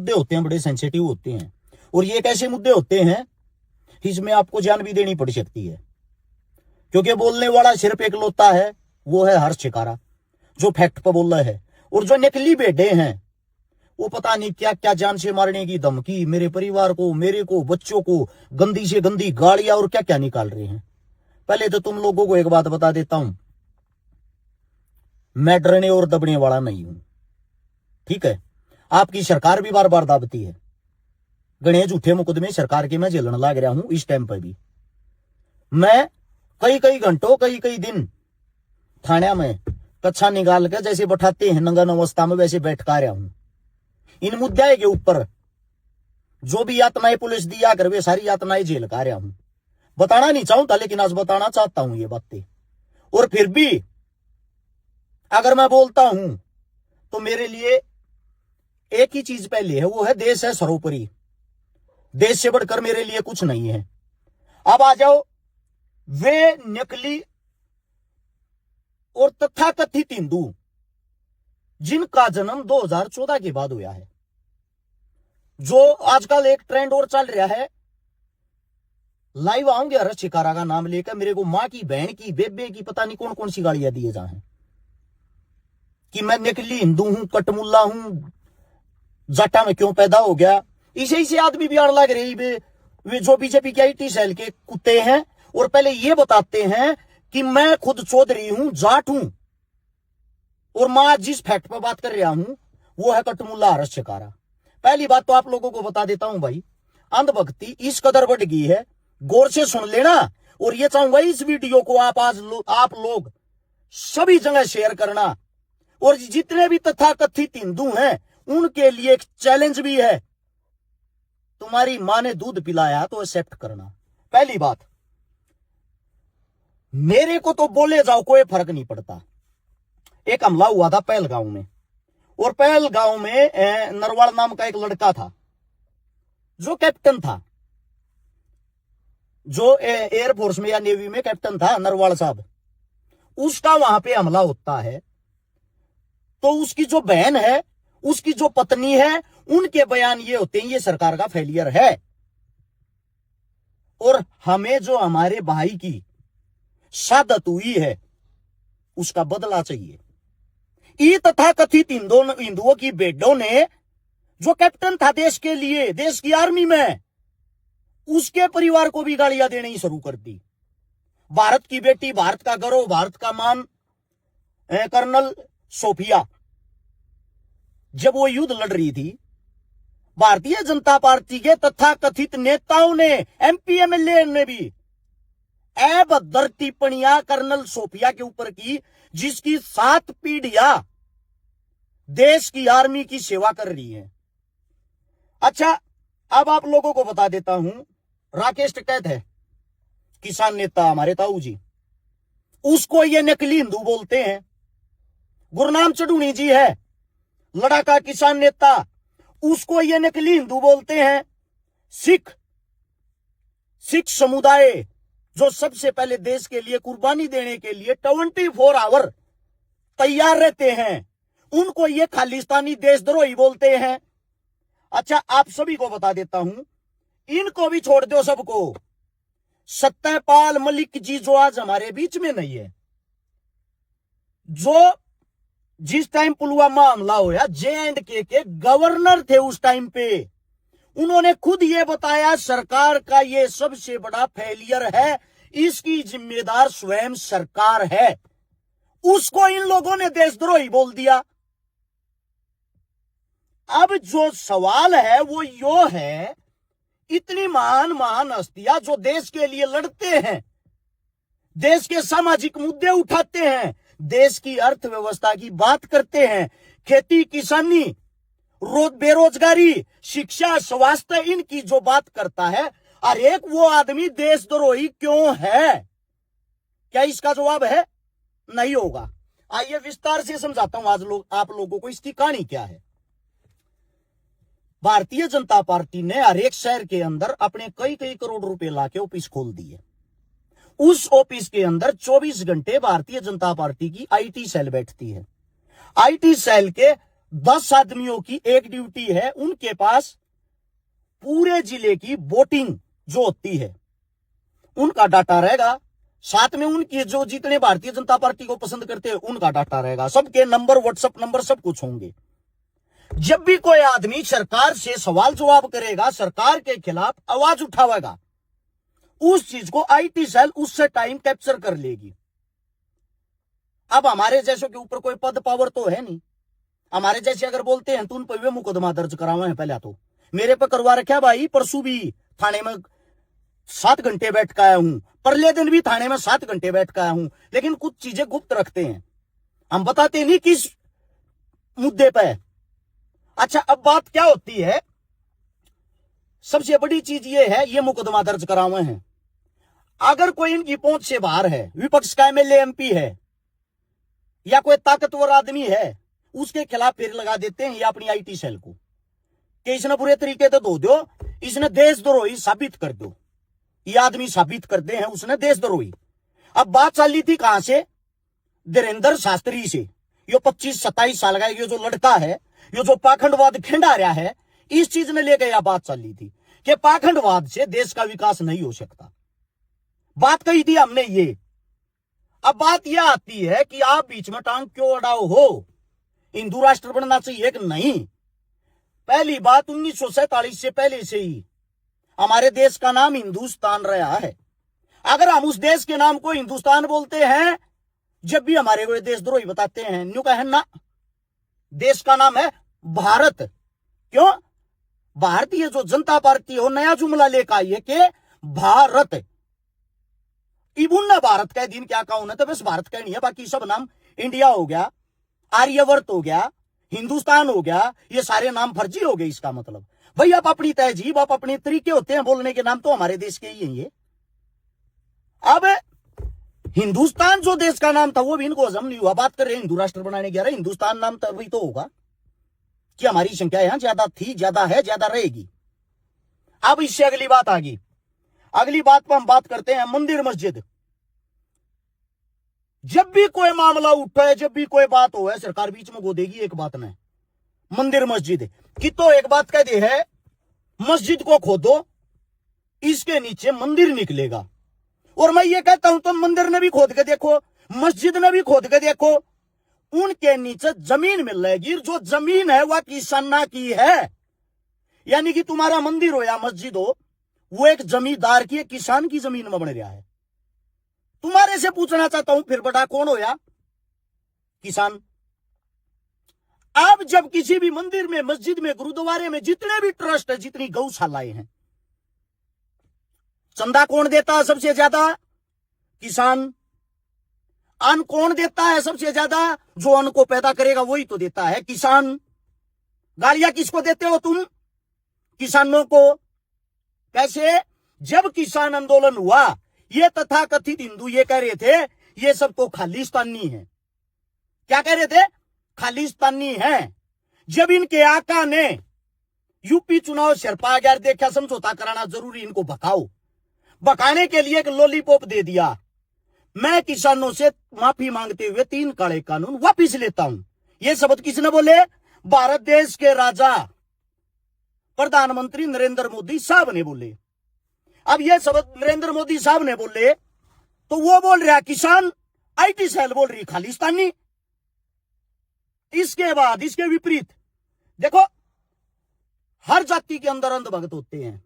मुद्दे होते हैं बड़े सेंसिटिव होते हैं, और ये एक ऐसे मुद्दे होते हैं इसमें आपको जान भी देनी पड़ सकती है, क्योंकि बोलने वाला सिर्फ एक लोता है, वो है हर्ष शिकारा, जो फैक्ट पर बोल रहा है। और जो नकली बेटे हैं वो पता नहीं क्या क्या जान से मारने की धमकी, मेरे परिवार को, मेरे को, बच्चों को गंदी से गंदी गालियां और क्या क्या निकाल रहे हैं। पहले तो तुम लोगों को एक बात बता देता हूं, मैं डरने और दबने वाला नहीं हूं, ठीक है। आपकी सरकार भी बार बार दाबती है, गणे झूठे मुकदमे सरकार के मैं झेलने लग रहा हूं। इस टाइम पर भी मैं कई कई घंटों, कई कई दिन थाने में कच्छा निकाल के जैसे बैठाते हैं नंगा अवस्था में, वैसे बैठका रहा हूं। इन मुद्दे के ऊपर जो भी यातनाएं पुलिस दिया कर, वे सारी यातनाएं झेल का रहा हूं। बताना नहीं चाहता, लेकिन आज बताना चाहता हूं ये बातें। और फिर भी अगर मैं बोलता हूं तो मेरे लिए एक ही चीज पहले है, वो है देश है सर्वोपरि। देश से बढ़कर मेरे लिए कुछ नहीं है। अब आ जाओ वे नकली और तथाकथित हिंदू जिनका जन्म 2014 के बाद हुआ है, जो आजकल एक ट्रेंड और चल रहा है, लाइव आऊंगे हर्ष शिकारा का नाम लेकर, मेरे को मां की, बहन की, बेबे की, पता नहीं कौन कौन सी गालियां दिए जाए कि मैं नकली हिंदू हूं, कटमुल्ला हूं, जाटा में क्यों पैदा हो गया। इसे से आदमी भी आड़ लग रही वे जो बीजेपी के IT सेल के कुत्ते हैं, और पहले ये बताते हैं कि मैं खुद चौधरी हूं, जाट हूं, और मैं जिस फैक्ट पर बात कर रहा हूं वो है कटमुल्ला हर्ष शिकारा। पहली बात तो आप लोगों को बता देता हूं भाई, अंधभक्ति इस कदर बढ़ गई है, गौर से सुन लेना। और ये चाहूंगा इस वीडियो को आप लोग सभी जगह शेयर करना, और जितने भी तथाकथित हिंदू हैं उनके लिए एक चैलेंज भी है, तुम्हारी मां ने दूध पिलाया तो एक्सेप्ट करना। पहली बात, मेरे को तो बोले जाओ कोई फर्क नहीं पड़ता। एक हमला हुआ था पहलगांव में, और पहलगांव में नरवाल नाम का एक लड़का था जो कैप्टन था, जो एयरफोर्स में या नेवी में कैप्टन था, नरवाल साहब। उसका वहां पे हमला होता है तो उसकी जो बहन है, उसकी जो पत्नी है, उनके बयान ये होते हैं ये सरकार का फेलियर है, और हमें जो हमारे भाई की शहादत हुई है उसका बदला चाहिए। ये तथाकथित हिंदुओं की बेटों ने, जो कैप्टन था देश के लिए, देश की आर्मी में, उसके परिवार को भी गालियां देनी शुरू कर दी। भारत की बेटी, भारत का गौरव, भारत का मान, कर्नल सोफिया, जब वो युद्ध लड़ रही थी, भारतीय जनता पार्टी के तथाकथित नेताओं ने, MP MLA ने भी अभद्र टिप्पणियां कर्नल सोफिया के ऊपर की, जिसकी 7 पीढ़ियां देश की आर्मी की सेवा कर रही है। अच्छा, अब आप लोगों को बता देता हूं, राकेश टिकैत है, किसान नेता हमारे ताऊ जी, उसको ये नकली हिंदू बोलते हैं। गुरनाम चढ़ूनी जी है, लड़ाका किसान नेता, उसको ये नकली हिंदू बोलते हैं। सिख समुदाय जो सबसे पहले देश के लिए कुर्बानी देने के लिए 24 आवर तैयार रहते हैं, उनको ये खालिस्तानी देशद्रोही बोलते हैं। अच्छा, आप सभी को बता देता हूं, इनको भी छोड़ दो सबको। सत्यपाल मलिक जी जो आज हमारे बीच में नहीं है, जो जिस टाइम पुलवामा हमला हुआ JNK के गवर्नर थे उस टाइम पे, उन्होंने खुद ये बताया सरकार का ये सबसे बड़ा फेलियर है, इसकी जिम्मेदार स्वयं सरकार है। उसको इन लोगों ने देशद्रोही बोल दिया। अब जो सवाल है वो यो है, इतनी महान महान हस्तियां जो देश के लिए लड़ते हैं, देश के सामाजिक मुद्दे उठाते हैं, देश की अर्थव्यवस्था की बात करते हैं, खेती किसानी, बेरोजगारी, शिक्षा, स्वास्थ्य, इनकी जो बात करता है, हर एक वो आदमी देशद्रोही क्यों है? क्या इसका जवाब है? नहीं होगा। आइए विस्तार से समझाता हूं आज आप लोगों को इसकी कहानी क्या है। भारतीय जनता पार्टी ने हर एक शहर के अंदर अपने कई कई करोड़ रुपए लाके ऑफिस खोल दिए। उस ऑफिस के अंदर 24 घंटे भारतीय जनता पार्टी की IT सेल बैठती है। IT सेल के 10 आदमियों की एक ड्यूटी है, उनके पास पूरे जिले की वोटिंग जो होती है उनका डाटा रहेगा, साथ में उनकी जो जितने भारतीय जनता पार्टी को पसंद करते हैं उनका डाटा रहेगा, सबके नंबर, व्हाट्सएप नंबर सब कुछ होंगे। जब भी कोई आदमी सरकार से सवाल जवाब करेगा, सरकार के खिलाफ आवाज उठावेगा, उस चीज को आईटी सेल उससे टाइम कैप्चर कर लेगी। अब हमारे जैसों के ऊपर कोई पद पावर तो है नहीं, हमारे जैसे अगर बोलते हैं तो उन पर वे मुकदमा दर्ज करावे हैं। पहले तो मेरे पर करवा रखा भाई, परसों भी थाने में 7 घंटे बैठ के आया हूं, परले दिन भी थाने में 7 घंटे बैठ के आया हूं, लेकिन कुछ चीजें गुप्त रखते हैं, हम बताते नहीं किस मुद्दे पर। अच्छा, अब बात क्या होती है, सबसे बड़ी चीज ये है, ये मुकदमा दर्ज करावे हैं। अगर कोई इनकी पहुंच से बाहर है, विपक्ष का एमएलए एमपी है या कोई ताकतवर आदमी है, उसके खिलाफ फिर लगा देते हैं या अपनी आईटी सेल को कि इसने बुरे तरीके से धो दो, इसने देशद्रोही साबित कर दो, ये आदमी साबित कर दे हैं उसने देशद्रोही। अब बात चली थी कहां से, धीरेन्द्र शास्त्री से। ये 25-27 साल का ये जो लड़का है, ये जो पाखंडवाद खिंडा रहा है, इस चीज ने लेकर यह बात चली थी कि पाखंडवाद से देश का विकास नहीं हो सकता, बात कही थी हमने ये। अब बात यह आती है कि आप बीच में टांग क्यों अड़ाओ हो, हिंदू राष्ट्र बनना चाहिए कि नहीं। पहली बात, 1947 से पहले से ही हमारे देश का नाम हिंदुस्तान रहा है। अगर हम उस देश के नाम को हिंदुस्तान बोलते हैं, जब भी हमारे को देशद्रोही बताते हैं, न्यू कहे ना, देश का नाम है भारत। क्यों? भारतीय जो जनता पार्टी हो नया जुमला लेकर आई है कि भारत, इबुन्ना भारत का दिन क्या कहूं ना, तो बस भारत का नहीं है, बाकी सब नाम इंडिया हो गया, आर्यवर्त हो गया, हिंदुस्तान हो गया, ये सारे नाम फर्जी हो गए। इसका मतलब भाई आप अपनी तहजीब, आप अपने तरीके होते हैं बोलने के, नाम तो हमारे देश के ही हैं ये। अब हिंदुस्तान जो देश का नाम था वो भी इनको हजम नहीं हुआ, बात कर रहे हैं हिंदू राष्ट्र बनाने की। अरे हिंदुस्तान नाम तभी तो होगा कि हमारी संख्या यहां ज्यादा थी, ज्यादा है, ज्यादा रहेगी। अब इससे अगली बात आ गई, अगली बात पर हम बात करते हैं मंदिर मस्जिद। जब भी कोई मामला उठा है, जब भी कोई बात हो है, सरकार बीच में गोदेगी एक बात में, मंदिर मस्जिद की तो एक बात कह दे है, मस्जिद को खोदो, इसके नीचे मंदिर निकलेगा। और मैं ये कहता हूं तो मंदिर ने भी खोद के देखो, मस्जिद ने भी खोद के देखो, उनके नीचे जमीन मिल जाएगी, जो जमीन है वह किसाना की है। यानी कि तुम्हारा मंदिर हो या मस्जिद हो, वो एक जमींदार की, एक किसान की जमीन में बन रहा है। तुम्हारे से पूछना चाहता हूं, फिर बड़ा कौन हो या किसान। अब जब किसी भी मंदिर में, मस्जिद में, गुरुद्वारे में, जितने भी ट्रस्ट है, जितनी गौशालाएं हैं, चंदा कौन देता है सबसे ज्यादा? किसान। अन्न कौन देता है सबसे ज्यादा? जो अन्न को पैदा करेगा वही तो देता है, किसान। गालियां किसको देते हो तुम? किसानों को। कैसे? जब किसान आंदोलन हुआ, ये तथाकथित हिंदू ये कह रहे थे ये सब तो खालिस्तानी है। क्या कह रहे थे? खालिस्तानी है। जब इनके आका ने यूपी चुनाव सिरपा गया, देखा समझौता कराना जरूरी, इनको भगाओ, भगाने के लिए एक लॉलीपॉप दे दिया। मैं किसानों से माफी मांगते हुए 3 काले कानून वापिस लेता हूं। ये शब्द किसने बोले? भारत देश के राजा प्रधानमंत्री नरेंद्र मोदी साहब ने बोले। अब ये शब्द नरेंद्र मोदी साहब ने बोले तो वो बोल रहा किसान, आईटी सेल बोल रही खालिस्तानी। इसके बाद इसके विपरीत देखो, हर जाति के अंदर अंधभक्त होते हैं,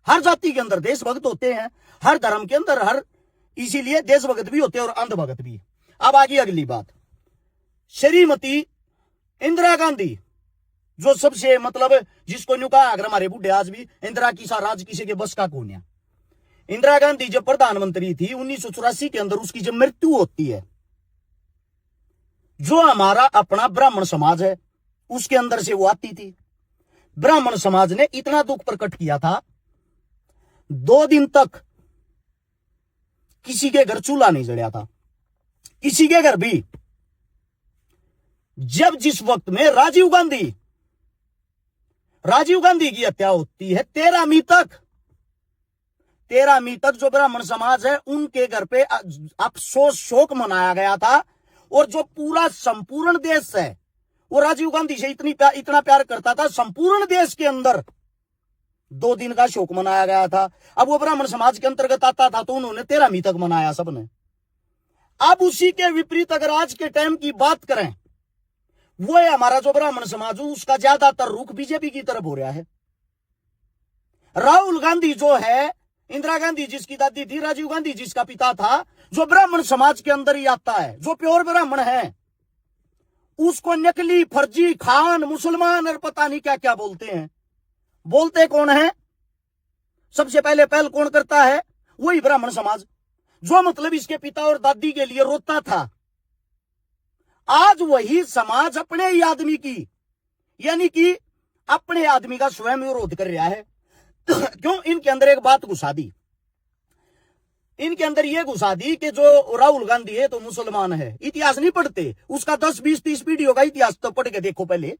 हर जाति के अंदर देशभक्त होते हैं, हर धर्म के अंदर हर, इसीलिए देशभक्त भी होते हैं और अंधभक्त भी। अब आगे अगली बात, श्रीमती इंदिरा गांधी, जो सबसे मतलब जिसको न्यू कहा, अगर हमारे बूढ़े आज भी इंदिरा की सा राज किसी के बस का कौन है। इंदिरा गांधी जब प्रधानमंत्री थी 1984 के अंदर, उसकी जब मृत्यु होती है, जो हमारा अपना ब्राह्मण समाज है उसके अंदर से वो आती थी। ब्राह्मण समाज ने इतना दुख प्रकट किया था, 2 दिन तक किसी के घर चूल्हा नहीं जड़या था, किसी के घर भी। जब जिस वक्त में राजीव गांधी की हत्या होती है, 13 मई तक जो ब्राह्मण समाज है उनके घर पे अफसोस शोक मनाया गया था। और जो पूरा संपूर्ण देश है वो राजीव गांधी से इतना प्यार करता था, संपूर्ण देश के अंदर 2 दिन का शोक मनाया गया था। अब वो ब्राह्मण समाज के अंतर्गत आता था तो उन्होंने 13वीं तक मनाया सबने। अब उसी के विपरीत अगर आज के टाइम की बात करें, वो है हमारा जो ब्राह्मण समाज, उसका ज्यादातर रुख बीजेपी की तरफ हो रहा है। राहुल गांधी जो है, इंदिरा गांधी जिसकी दादी थी, राजीव गांधी जिसका पिता था, जो ब्राह्मण समाज के अंदर ही आता है, जो प्योर ब्राह्मण है, उसको नकली, फर्जी, खान, मुसलमान और पता नहीं क्या क्या बोलते हैं। बोलते कौन है? सबसे पहले पहल कौन करता है? वही ब्राह्मण समाज, जो मतलब इसके पिता और दादी के लिए रोता था। आज वही समाज अपने ही आदमी की, यानी कि अपने आदमी का स्वयं विरोध कर रहा है। क्यों? इनके अंदर एक बात घुसा दी, इनके अंदर यह घुसा दी कि जो राहुल गांधी है तो मुसलमान है। इतिहास नहीं पढ़ते, उसका 10, 20, 30 पीढ़ियों का इतिहास तो पढ़ के देखो पहले।